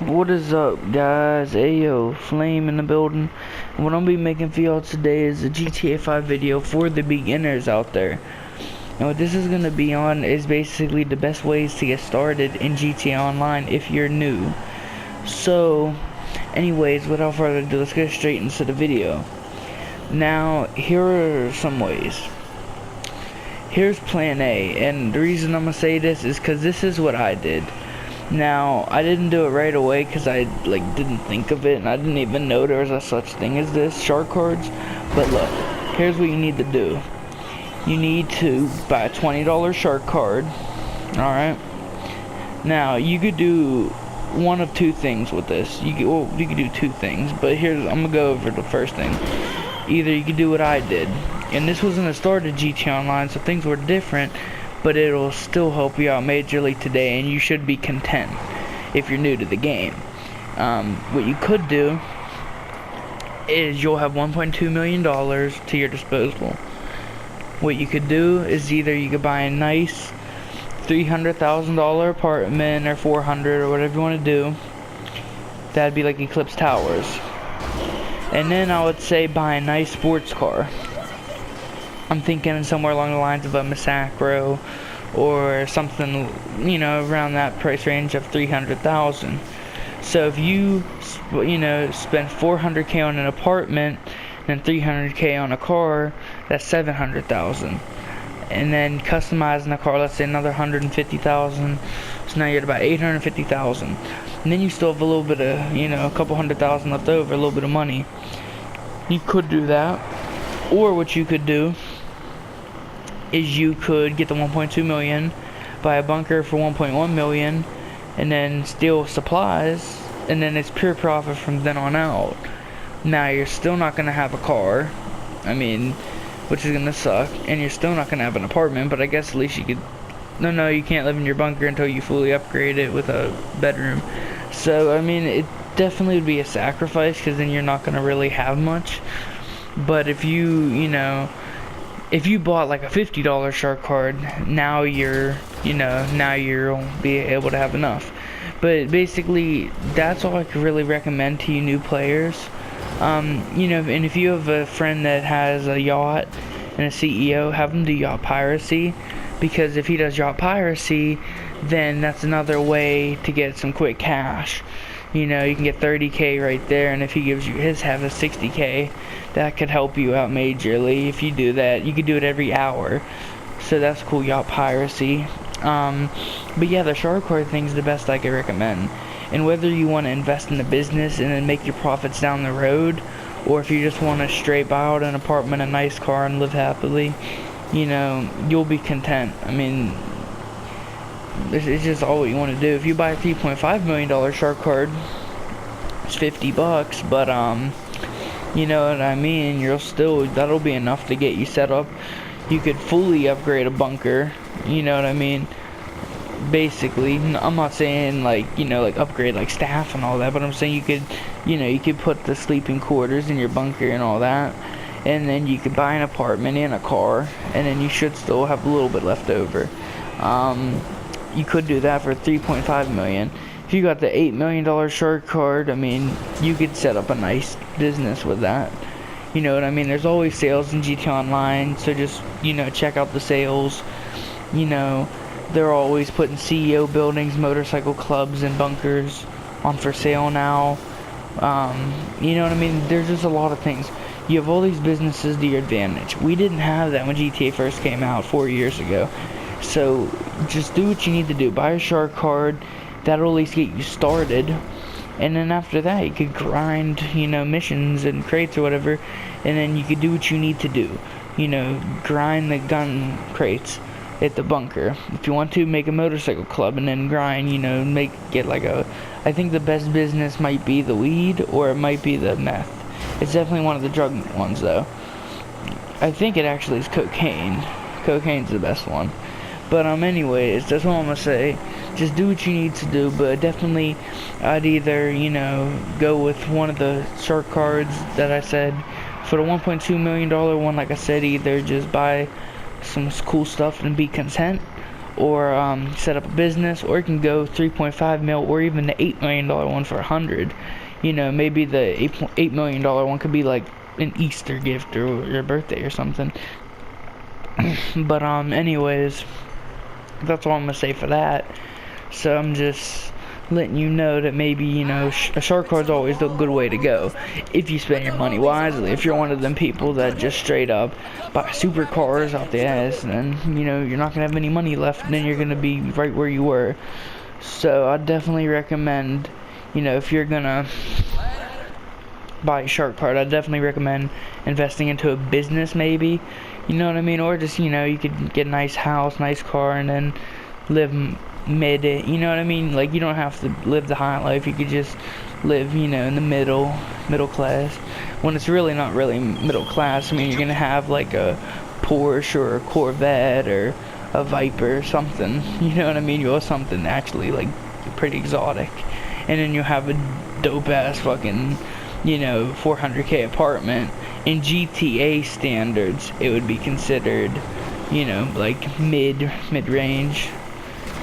What is up, guys? Ayo, Flame in the building. And what I'm gonna be making for y'all today is a GTA 5 video for the beginners out there. And what this is gonna be on is basically the best ways to get started in GTA Online if you're new. So, anyways, without further ado, let's get straight into the video. Now, here are some ways. Here's plan A, and the reason I'm gonna say this is because this is what I did. Now, I didn't do it right away because I didn't think of it, and I didn't even know there was a such thing as this, shark cards. But look, here's what you need to do. You need to buy a $20 shark card. Alright? Now, you could do one of two things with this. You could do two things, but here's, I'm gonna go over the first thing. Either you could do what I did, and this wasn't a start of GTA Online, so things were different, but it'll still help you out majorly today, and you should be content if you're new to the game. What you could do is you'll have $1.2 million to your disposal. What you could do is either you could buy a nice $300,000 apartment or 400 or whatever you want to do. That'd be like Eclipse Towers. And then I would say buy a nice sports car. I'm thinking somewhere along the lines of a Massacro or something, you know, around that price range of 300,000. So if you, spend 400K on an apartment and 300K on a car, that's 700,000. And then customizing the car, let's say another 150,000. So now you're at about 850,000. And then you still have a little bit of, a couple 100,000 left over, a little bit of money. You could do that. Or what you could do is you could get the 1.2 million, buy a bunker for 1.1 million, and then steal supplies, and then it's pure profit from then on out. Now you're still not gonna have a car, which is gonna suck, and you're still not gonna have an apartment, but I guess at least you could. No, you can't live in your bunker until you fully upgrade it with a bedroom. So it definitely would be a sacrifice, because then you're not gonna really have much. But if if you bought like a $50 shark card, now you'll be able to have enough. But basically, that's all I could really recommend to you new players. And if you have a friend that has a yacht and a CEO, have them do yacht piracy. Because if he does yacht piracy, then that's another way to get some quick cash. You can get 30K right there, and if he gives you his half of 60K, that could help you out majorly. If you do that, you could do it every hour. So that's cool, yacht piracy. But yeah, the shark card thing's the best I could recommend. And whether you want to invest in the business and then make your profits down the road, or if you just want to straight buy out an apartment, a nice car, and live happily, you'll be content. It's just all what you want to do. If you buy a $3.5 million shark card, it's $50, but you know what I mean, that'll be enough to get you set up. You could fully upgrade a bunker, you know what I mean. Basically, I'm not saying like upgrade like staff and all that, but I'm saying you could put the sleeping quarters in your bunker and all that, and then you could buy an apartment and a car, and then you should still have a little bit left over. You could do that for $3.5 million. If you got the $8 million shark card, you could set up a nice business with that. You know what I mean? There's always sales in GTA Online, so just, check out the sales. They're always putting CEO buildings, motorcycle clubs, and bunkers on for sale now. You know what I mean? There's just a lot of things. You have all these businesses to your advantage. We didn't have that when GTA first came out 4 years ago. So just do what you need to do. Buy a shark card. That'll at least get you started. And then after that, you could grind, missions and crates or whatever. And then you could do what you need to do. Grind the gun crates at the bunker. If you want to, make a motorcycle club and then grind, I think the best business might be the weed, or it might be the meth. It's definitely one of the drug ones, though. I think it actually is cocaine. Cocaine's the best one. But anyways, that's all I'm gonna say. Just do what you need to do, but definitely I'd either, go with one of the shark cards that I said. For the $1.2 million one, like I said, either just buy some cool stuff and be content, or set up a business, or you can go 3.5 mil, or even the $8 million one for 100. You know, maybe the $8 million one could be like an Easter gift or your birthday or something. But anyways, that's all I'm gonna say for that. So I'm just letting you know that maybe, you know, a shark card's always the good way to go if you spend your money wisely. If you're one of them people that just straight up buy supercars out the ass, then, you know, you're not gonna have any money left, and then you're gonna be right where you were. So I definitely recommend, you know, if you're gonna buy a shark card, I definitely recommend investing into a business, maybe, you know what I mean, or just, you know, you could get a nice house, nice car, and then live mid it, you know what I mean? Like, you don't have to live the high life. You could just live, you know, in the middle class, when it's really not really middle class. I mean, you're gonna have like a Porsche or a Corvette or a Viper or something, you know what I mean? You'll have something actually like pretty exotic, and then you'll have a dope ass fucking, you know, 400K apartment. In GTA standards, it would be considered, you know, like mid-range.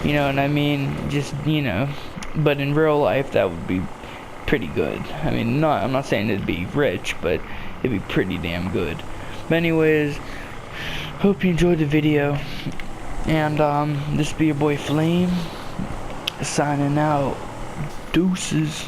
You know what I mean? Just, you know, but in real life that would be pretty good. I mean, I'm not saying it'd be rich, but it'd be pretty damn good. But anyways, hope you enjoyed the video, and this be your boy Flame signing out. Deuces.